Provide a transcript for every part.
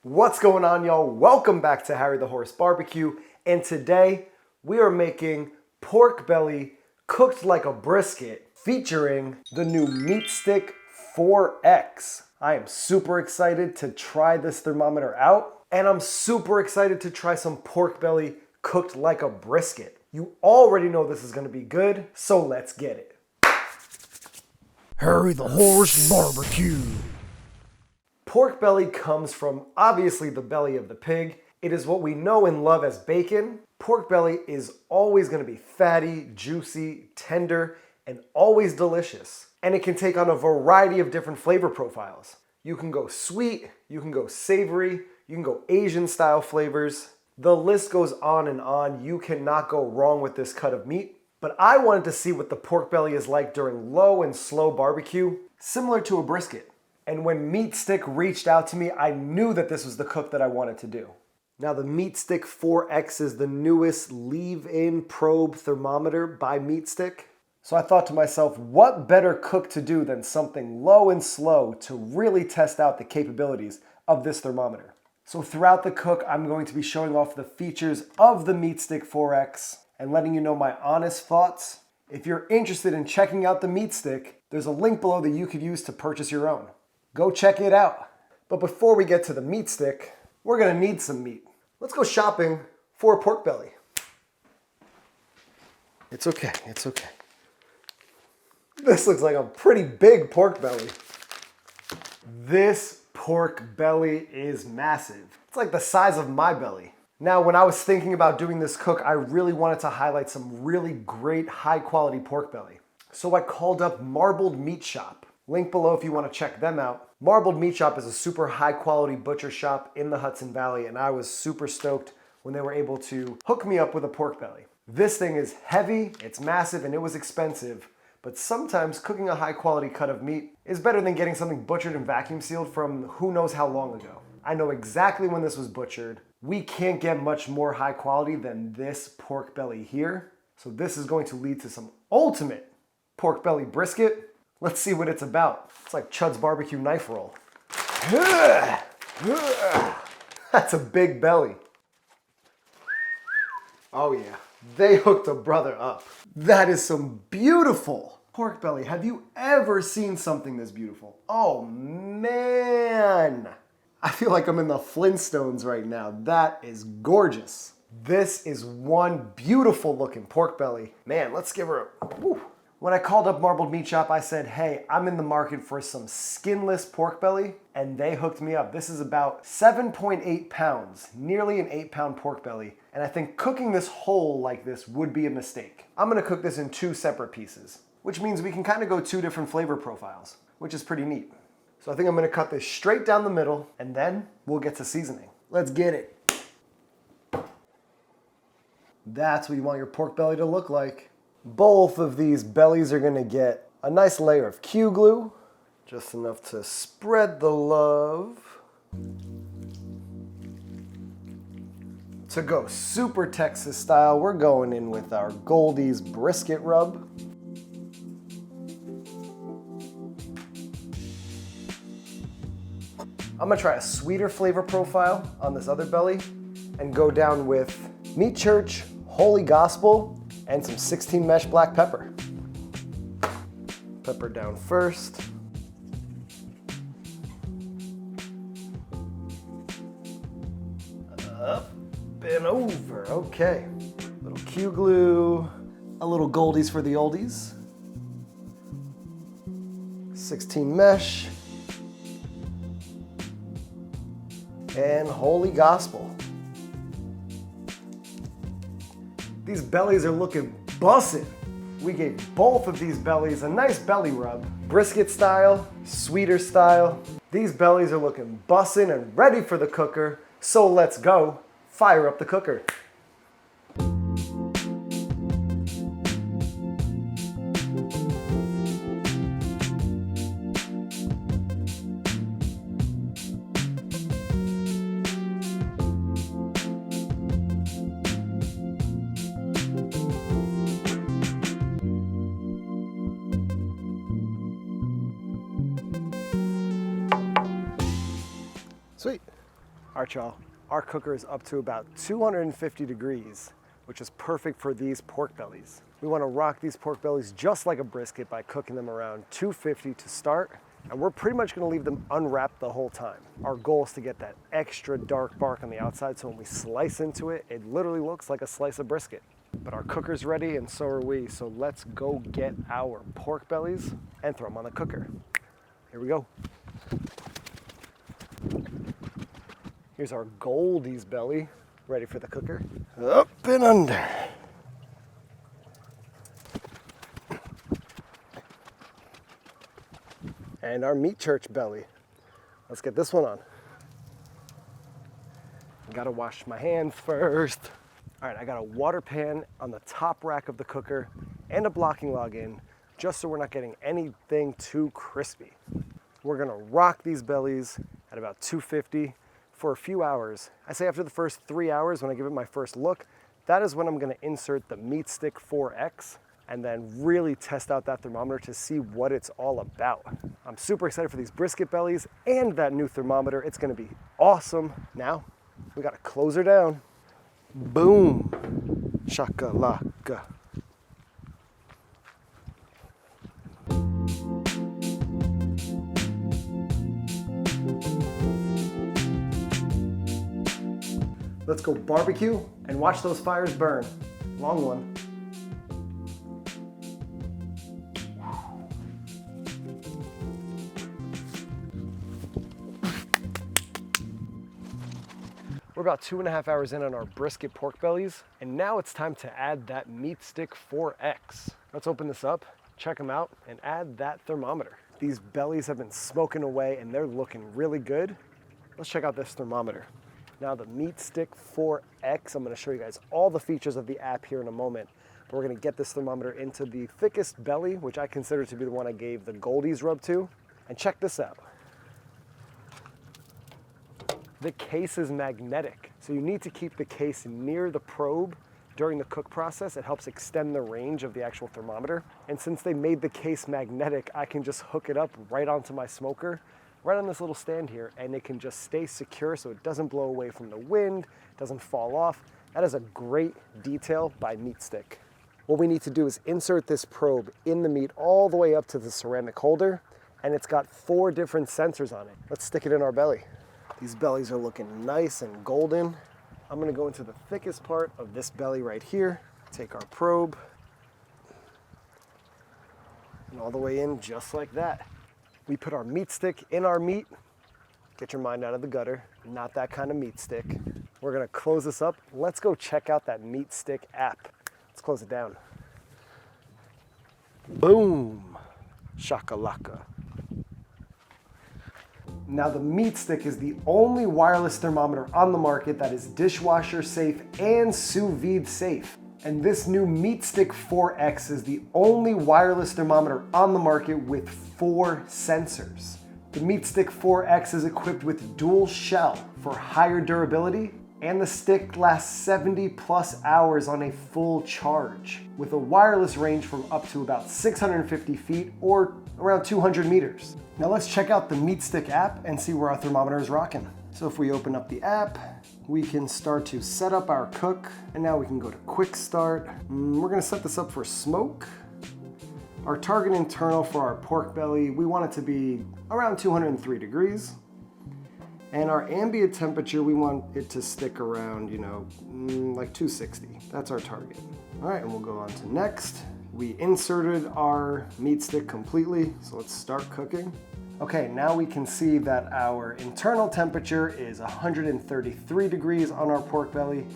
What's going on, y'all? Welcome back to Harry the Horse Barbecue, and today we are making pork belly cooked like a brisket featuring the new MeatStick 4X. I am super excited to try this thermometer out, and I'm super excited to try some pork belly cooked like a brisket. You already know this is gonna be good, so let's get it. Harry the Horse Barbecue. Pork belly comes from obviously the belly of the pig. It is what we know and love as bacon. Pork belly is always gonna be fatty, juicy, tender, and always delicious. And it can take on a variety of different flavor profiles. You can go sweet, you can go savory, you can go Asian style flavors. The list goes on and on. You cannot go wrong with this cut of meat. But I wanted to see what the pork belly is like during low and slow barbecue, similar to a brisket. And when MeatStick reached out to me, I knew that this was the cook that I wanted to do. Now the MeatStick 4X is the newest leave-in probe thermometer by MeatStick. So I thought to myself, what better cook to do than something low and slow to really test out the capabilities of this thermometer. So throughout the cook, I'm going to be showing off the features of the MeatStick 4X and letting you know my honest thoughts. If you're interested in checking out the MeatStick, there's a link below that you could use to purchase your own. Go check it out. But before we get to the MeatStick, we're gonna need some meat. Let's go shopping for a pork belly. It's okay, it's okay. This looks like a pretty big pork belly. This pork belly is massive. It's like the size of my belly. Now, when I was thinking about doing this cook, I really wanted to highlight some really great high quality pork belly. So I called up Marbled Meat Shop. Link below if you want to check them out. Marbled Meat Shop is a super high quality butcher shop in the Hudson Valley, and I was super stoked when they were able to hook me up with a pork belly. This thing is heavy, it's massive, and it was expensive, but sometimes cooking a high quality cut of meat is better than getting something butchered and vacuum sealed from who knows how long ago. I know exactly when this was butchered. We can't get much more high quality than this pork belly here. So this is going to lead to some ultimate pork belly brisket. Let's see what it's about. It's like Chud's barbecue knife roll. That's a big belly. Oh yeah, they hooked a brother up. That is some beautiful pork belly. Have you ever seen something this beautiful? Oh man. I feel like I'm in the Flintstones right now. That is gorgeous. This is one beautiful looking pork belly. Man, let's give her a woo. When I called up Marbled Meat Shop, I said, hey, I'm in the market for some skinless pork belly, and they hooked me up. This is about 7.8 pounds, nearly an 8-pound pork belly, and I think cooking this whole like this would be a mistake. I'm gonna cook this in 2 separate pieces, which means we can kind of go 2 different flavor profiles, which is pretty neat. So I think I'm gonna cut this straight down the middle, and then we'll get to seasoning. Let's get it. That's what you want your pork belly to look like. Both of these bellies are gonna get a nice layer of Q glue, just enough to spread the love. To go super Texas style, we're going in with our Goldie's brisket rub. I'm gonna try a sweeter flavor profile on this other belly and go down with Meat Church Holy Gospel and some 16 mesh black pepper. Pepper down first. Up and over, okay. Little Q glue, a little Goldies for the oldies. 16 mesh. And Holy Gospel. These bellies are looking bussin'. We gave both of these bellies a nice belly rub. Brisket style, sweeter style. These bellies are looking bussin' and ready for the cooker. So let's go fire up the cooker. Sweet. All right, y'all, our cooker is up to about 250 degrees, which is perfect for these pork bellies. We want to rock these pork bellies just like a brisket by cooking them around 250 to start, and we're pretty much going to leave them unwrapped the whole time. Our goal is to get that extra dark bark on the outside, so when we slice into it, it literally looks like a slice of brisket. But our cooker's ready and so are we, so let's go get our pork bellies and throw them on the cooker. Here we go. Here's our Goldie's belly, ready for the cooker. Up and under. And our meat church belly. Let's get this one on. Gotta wash my hands first. All right, I got a water pan on the top rack of the cooker and a blocking log in, just so we're not getting anything too crispy. We're gonna rock these bellies at about 250 for a few hours. I say after the first 3 hours, when I give it my first look, that is when I'm gonna insert the MeatStick 4X and then really test out that thermometer to see what it's all about. I'm super excited for these brisket bellies and that new thermometer. It's gonna be awesome. Now, we gotta close her down. Boom, shakalaka. Let's go barbecue and watch those fires burn. Long one. We're about 2.5 hours in on our brisket pork bellies, and now it's time to add that MeatStick 4X. Let's open this up, check them out, and add that thermometer. These bellies have been smoking away and they're looking really good. Let's check out this thermometer. Now the MeatStick 4X, I'm gonna show you guys all the features of the app here in a moment, but we're gonna get this thermometer into the thickest belly, which I consider to be the one I gave the Goldie's rub to, and check this out. The case is magnetic, so you need to keep the case near the probe during the cook process. It helps extend the range of the actual thermometer. And since they made the case magnetic, I can just hook it up right onto my smoker, right on this little stand here, and it can just stay secure so it doesn't blow away from the wind, doesn't fall off. That is a great detail by MeatStick. What we need to do is insert this probe in the meat all the way up to the ceramic holder, and it's got 4 different sensors on it. Let's stick it in our belly. These bellies are looking nice and golden. I'm gonna go into the thickest part of this belly right here, take our probe, and all the way in just like that. We put our meat stick in our meat. Get your mind out of the gutter, not that kind of meat stick. We're gonna close this up. Let's go check out that MeatStick app. Let's close it down. Boom, shakalaka. Now the MeatStick is the only wireless thermometer on the market that is dishwasher safe and sous vide safe. And this new MeatStick 4X is the only wireless thermometer on the market with 4 sensors. The MeatStick 4X is equipped with dual shell for higher durability, and the stick lasts 70+ hours on a full charge, with a wireless range from up to about 650 feet or around 200 meters. Now let's check out the MeatStick app and see where our thermometer is rocking. So if we open up the app, we can start to set up our cook, and now we can go to quick start. We're gonna set this up for smoke. Our target internal for our pork belly, we want it to be around 203 degrees. And our ambient temperature, we want it to stick around, like 260. That's our target. All right, and we'll go on to next. We inserted our meat stick completely, so let's start cooking. Okay, now we can see that our internal temperature is 133 degrees on our pork belly,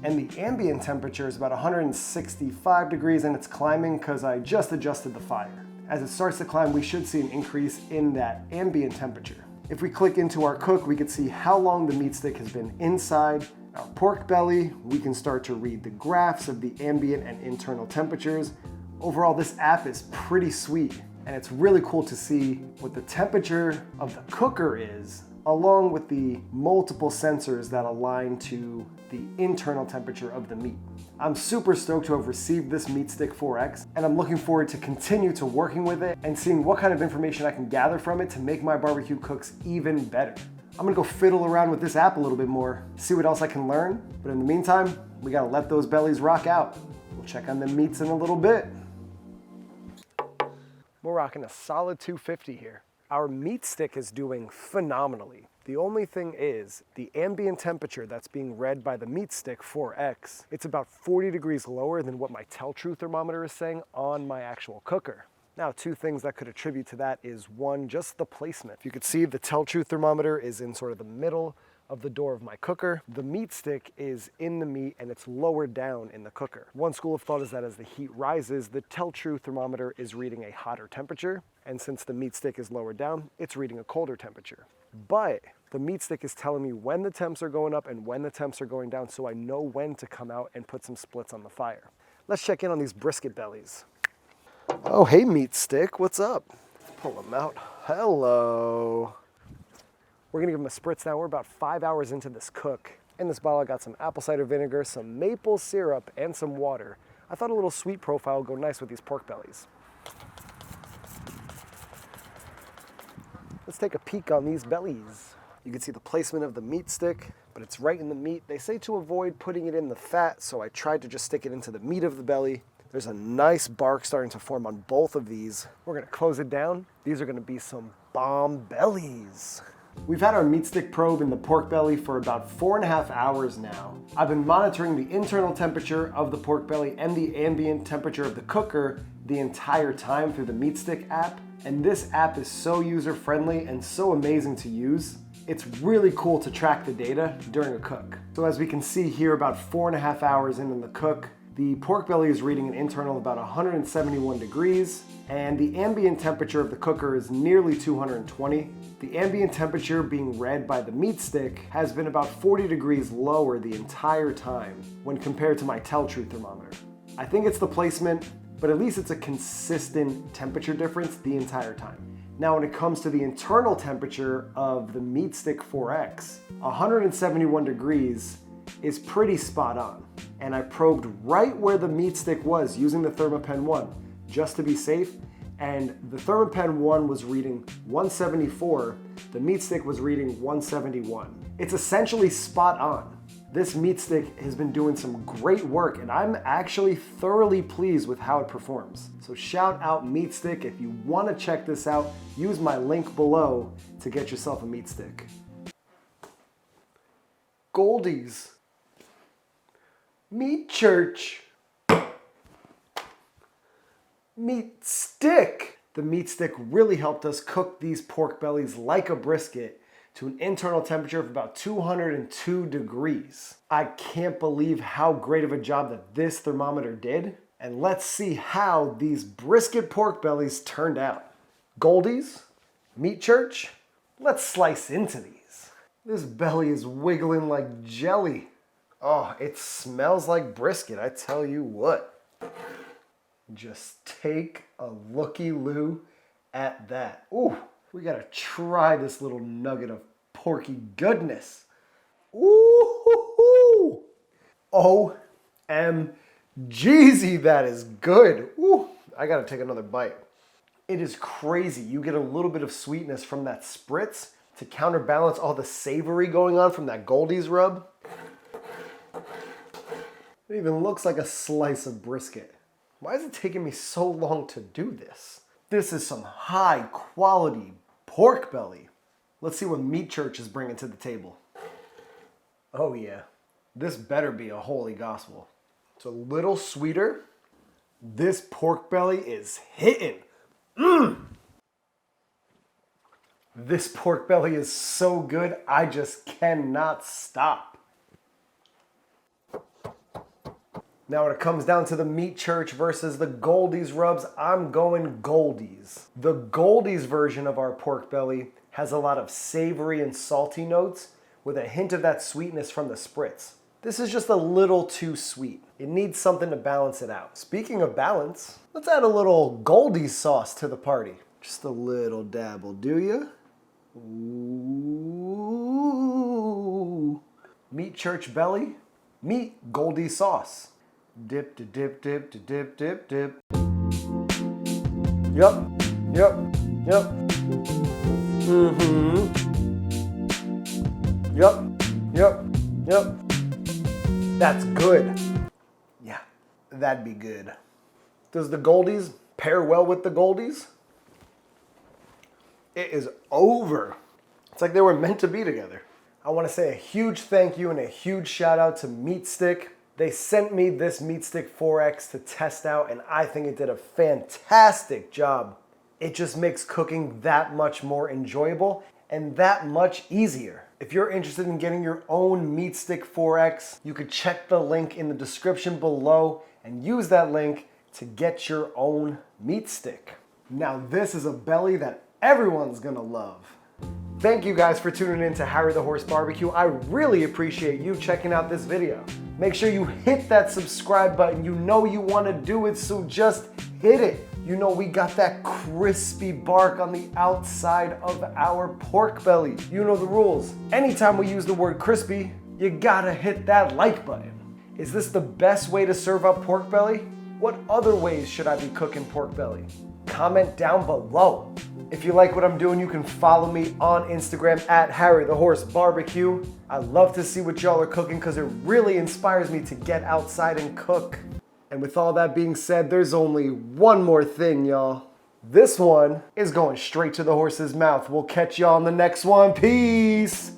and the ambient temperature is about 165 degrees, and it's climbing because I just adjusted the fire. As it starts to climb, we should see an increase in that ambient temperature. If we click into our cook, we can see how long the meat stick has been inside our pork belly. We can start to read the graphs of the ambient and internal temperatures. Overall, this app is pretty sweet, and it's really cool to see what the temperature of the cooker is, along with the multiple sensors that align to the internal temperature of the meat. I'm super stoked to have received this MeatStick 4X, and I'm looking forward to continue to working with it and seeing what kind of information I can gather from it to make my barbecue cooks even better. I'm gonna go fiddle around with this app a little bit more, see what else I can learn. But in the meantime, we gotta let those bellies rock out. We'll check on the meats in a little bit. We're rocking a solid 250 here. Our MeatStick is doing phenomenally. The only thing is, the ambient temperature that's being read by the MeatStick 4X, it's about 40 degrees lower than what my tell-true thermometer is saying on my actual cooker. Now, two things that could attribute to that is one, just the placement. If you could see, the tell-true thermometer is in sort of the middle of the door of my cooker. The MeatStick is in the meat and it's lower down in the cooker. One school of thought is that as the heat rises, the tell-true thermometer is reading a hotter temperature. And since the MeatStick is lower down, it's reading a colder temperature. But the MeatStick is telling me when the temps are going up and when the temps are going down, so I know when to come out and put some splits on the fire. Let's check in on these brisket bellies. Oh, hey MeatStick, what's up? Let's pull them out. Hello. We're gonna give them a spritz now. We're about 5 hours into this cook. In this bottle, I got some apple cider vinegar, some maple syrup, and some water. I thought a little sweet profile would go nice with these pork bellies. Let's take a peek on these bellies. You can see the placement of the MeatStick, but it's right in the meat. They say to avoid putting it in the fat, so I tried to just stick it into the meat of the belly. There's a nice bark starting to form on both of these. We're gonna close it down. These are gonna be some bomb bellies. We've had our MeatStick probe in the pork belly for about 4.5 hours now. I've been monitoring the internal temperature of the pork belly and the ambient temperature of the cooker the entire time through the MeatStick app. And this app is so user-friendly and so amazing to use. It's really cool to track the data during a cook. So as we can see here, about 4.5 hours in the cook, the pork belly is reading an internal about 171 degrees, and the ambient temperature of the cooker is nearly 220. The ambient temperature being read by the MeatStick has been about 40 degrees lower the entire time when compared to my tell-true thermometer. I think it's the placement, but at least it's a consistent temperature difference the entire time. Now, when it comes to the internal temperature of the MeatStick 4X, 171 degrees is pretty spot on. And I probed right where the MeatStick was using the ThermaPen 1 just to be safe. And the ThermaPen 1 was reading 174, the MeatStick was reading 171. It's essentially spot on. This MeatStick has been doing some great work and I'm actually thoroughly pleased with how it performs. So shout out MeatStick. If you want to check this out, use my link below to get yourself a MeatStick. Goldies. Meat Church. MeatStick. The MeatStick really helped us cook these pork bellies like a brisket to an internal temperature of about 202 degrees. I can't believe how great of a job that this thermometer did. And let's see how these brisket pork bellies turned out. Goldies, Meat Church, let's slice into these. This belly is wiggling like jelly. Oh, it smells like brisket, I tell you what. Just take a looky-loo at that. Ooh, we gotta try this little nugget of porky goodness. Ooh, OMGzy, that is good. Ooh, I gotta take another bite. It is crazy. You get a little bit of sweetness from that spritz to counterbalance all the savory going on from that Goldies rub. It even looks like a slice of brisket. Why is it taking me so long to do this? This is some high quality pork belly. Let's see what Meat Church is bringing to the table. Oh yeah, this better be a holy gospel. It's a little sweeter. This pork belly is hitting. This pork belly is so good, I just cannot stop. Now when it comes down to the Meat Church versus the Goldies rubs, I'm going Goldies. The Goldies version of our pork belly has a lot of savory and salty notes with a hint of that sweetness from the spritz. This is just a little too sweet. It needs something to balance it out. Speaking of balance, let's add a little Goldies sauce to the party. Just a little dabble, do ya? Ooh. Meat Church belly, meat Goldies sauce. Dip to dip, dip to dip, dip, dip. Yep. Yep. That's good. Yeah, that'd be good. Does the Goldies pair well with the Goldies? It is over. It's like they were meant to be together. I want to say a huge thank you and a huge shout out to MeatStick. They sent me this MeatStick 4X to test out, and I think it did a fantastic job. It just makes cooking that much more enjoyable and that much easier. If you're interested in getting your own MeatStick 4X, you could check the link in the description below and use that link to get your own MeatStick. Now this is a belly that everyone's gonna love. Thank you guys for tuning in to Harry the Horse Barbecue. I really appreciate you checking out this video. Make sure you hit that subscribe button. You know you wanna do it, so just hit it. You know we got that crispy bark on the outside of our pork belly. You know the rules. Anytime we use the word crispy, you gotta hit that like button. Is this the best way to serve up pork belly? What other ways should I be cooking pork belly? Comment down below. If you like what I'm doing, you can follow me on Instagram at Harry the Horse Barbecue. I love to see what y'all are cooking because it really inspires me to get outside and cook. And with all that being said, there's only one more thing, y'all. This one is going straight to the horse's mouth. We'll catch y'all in the next one. Peace!